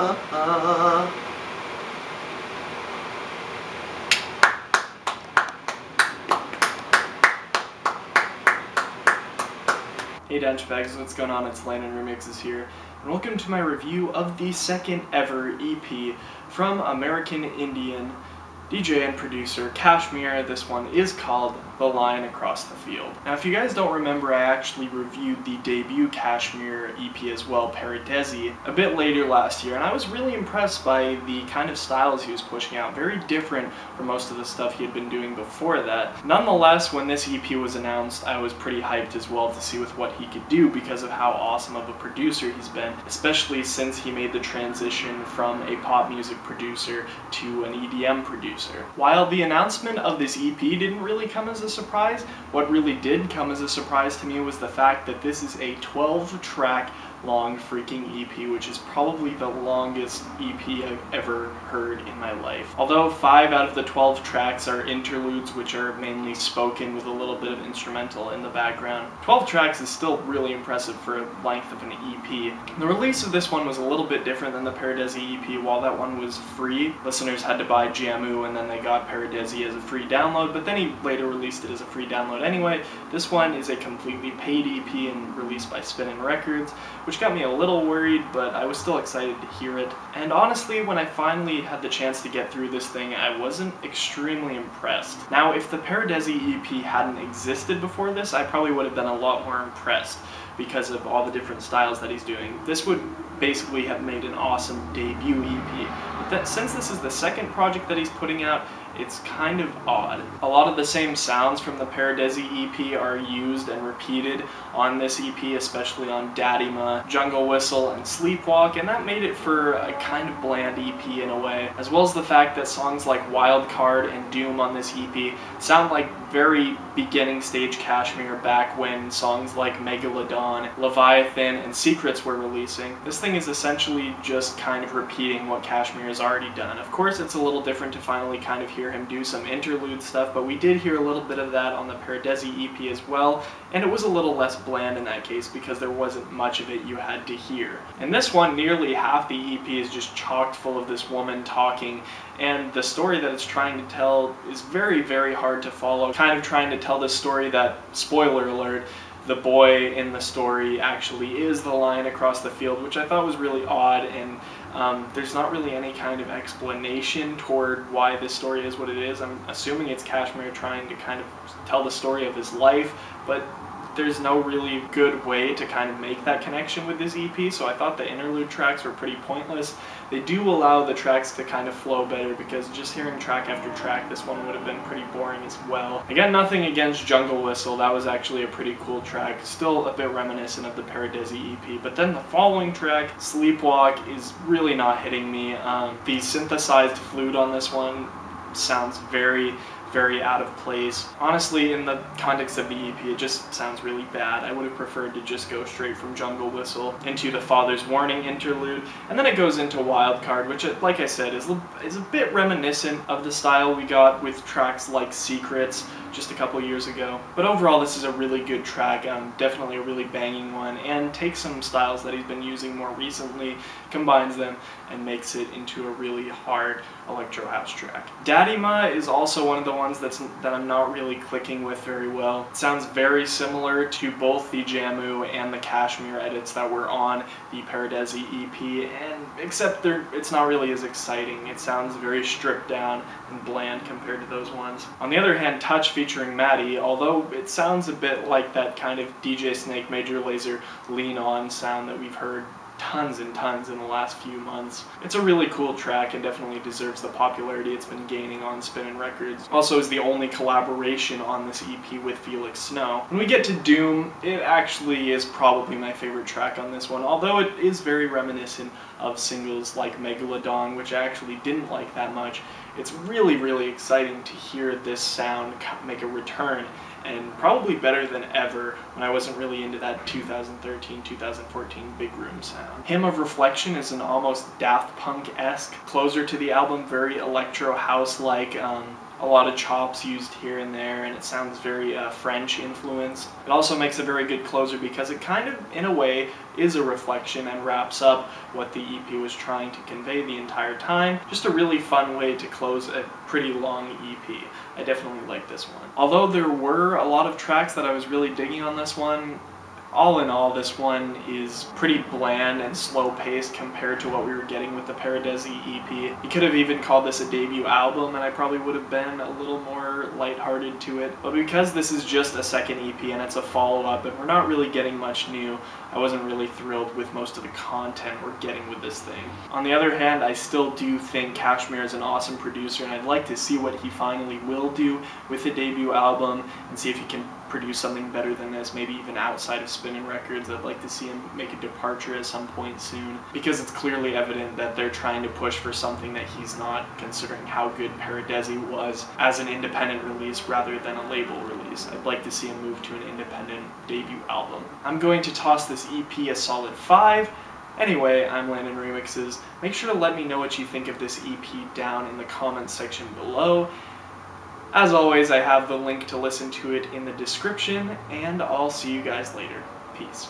Hey Denchbags, what's going on? It's Landon Remixes here, and welcome to my review of the second ever EP from American Indian DJ and producer KSHMR. This one is called The Line Across the Field. Now if you guys don't remember, I actually reviewed the debut KSHMR EP as well, Paradesi, a bit later last year, and I was really impressed by the kind of styles he was pushing out, very different from most of the stuff he had been doing before that. Nonetheless, when this EP was announced, I was pretty hyped as well to see with what he could do because of how awesome of a producer he's been, especially since he made the transition from a pop music producer to an EDM producer. While the announcement of this EP didn't really come as a surprise, what really did come as a surprise to me was the fact that this is a 12-track long freaking EP, which is probably the longest EP I've ever heard in my life. Although 5 out of the 12 tracks are interludes, which are mainly spoken with a little bit of instrumental in the background, 12 tracks is still really impressive for a length of an EP. The release of this one was a little bit different than the Paradesi EP. While that one was free, listeners had to buy Jamu and then they got Paradesi as a free download, but then he later released it as a free download anyway. This one is a completely paid EP and released by Spinnin Records, which got me a little worried, but I was still excited to hear it. And honestly, when I finally had the chance to get through this thing, I wasn't extremely impressed. Now, if the Paradesi EP hadn't existed before this, I probably would have been a lot more impressed because of all the different styles that he's doing. This would basically have made an awesome debut EP. But since this is the second project that he's putting out, it's kind of odd. A lot of the same sounds from the Paradesi EP are used and repeated on this EP, especially on Dadima, Jungle Whistle, and Sleepwalk, and that made it for a kind of bland EP in a way, as well as the fact that songs like Wildcard and Dhoom on this EP sound like very beginning stage KSHMR back when songs like Megalodon, Leviathan, and Secrets were releasing. This thing is essentially just kind of repeating what KSHMR has already done. Of course, it's a little different to finally kind of hear him do some interlude stuff, but we did hear a little bit of that on the Paradesi EP as well, and it was a little less bland in that case because there wasn't much of it you had to hear. In this one, nearly half the EP is just chocked full of this woman talking, and the story that it's trying to tell is very, very hard to follow. Kind of trying to tell this story that, spoiler alert, the boy in the story actually is the line across the field, which I thought was really odd, and there's not really any kind of explanation toward why this story is what it is. I'm assuming it's KSHMR trying to kind of tell the story of his life, but there's no really good way to kind of make that connection with this EP, so I thought the interlude tracks were pretty pointless. They do allow the tracks to kind of flow better, because just hearing track after track, this one would have been pretty boring as well. Again, nothing against Jungle Whistle, that was actually a pretty cool track, still a bit reminiscent of the Paradesi EP, but then the following track, Sleepwalk, is really not hitting me. The synthesized flute on this one sounds very out of place. Honestly, in the context of the EP, it just sounds really bad. I would have preferred to just go straight from Jungle Whistle into the Father's Warning interlude, and then it goes into Wildcard, which, like I said, is a bit reminiscent of the style we got with tracks like Secrets just a couple years ago. But overall, this is a really good track, definitely a really banging one, and takes some styles that he's been using more recently, combines them, and makes it into a really hard electro house track. Dadima is also one of the ones that I'm not really clicking with very well. It sounds very similar to both the Jamu and the KSHMR edits that were on the Paradesi EP, and except it's not really as exciting. It sounds very stripped down and bland compared to those ones. On the other hand, Touch featuring Maddie, although it sounds a bit like that kind of DJ Snake Major Lazer Lean On sound that we've heard tons and tons in the last few months. It's a really cool track and definitely deserves the popularity it's been gaining on Spinnin Records. Also is the only collaboration on this EP with Felix Snow. When we get to Dhoom, it actually is probably my favorite track on this one, although it is very reminiscent of singles like Megalodon, which I actually didn't like that much. It's really, really exciting to hear this sound make a return, and probably better than ever when I wasn't really into that 2013-2014 big room sound. Hymn of Reflection is an almost Daft Punk-esque closer to the album, very electro house-like a lot of chops used here and there, and it sounds very French influenced. It also makes a very good closer because it kind of, in a way, is a reflection and wraps up what the EP was trying to convey the entire time. Just a really fun way to close a pretty long EP. I definitely like this one. Although there were a lot of tracks that I was really digging on this one, all in all, this one is pretty bland and slow-paced compared to what we were getting with the Paradesi EP. You could have even called this a debut album, and I probably would have been a little more lighthearted to it. But because this is just a second EP and it's a follow-up, and we're not really getting much new, I wasn't really thrilled with most of the content we're getting with this thing. On the other hand, I still do think KSHMR is an awesome producer, and I'd like to see what he finally will do with the debut album and see if he can produce something better than this, maybe even outside of Spinnin Records. I'd like to see him make a departure at some point soon, because it's clearly evident that they're trying to push for something that he's not, considering how good Paradesi was as an independent release rather than a label release. I'd like to see him move to an independent debut album. I'm going to toss this EP a solid 5. Anyway, I'm Landon Remixes. Make sure to let me know what you think of this EP down in the comments section below. As always, I have the link to listen to it in the description, and I'll see you guys later. Peace.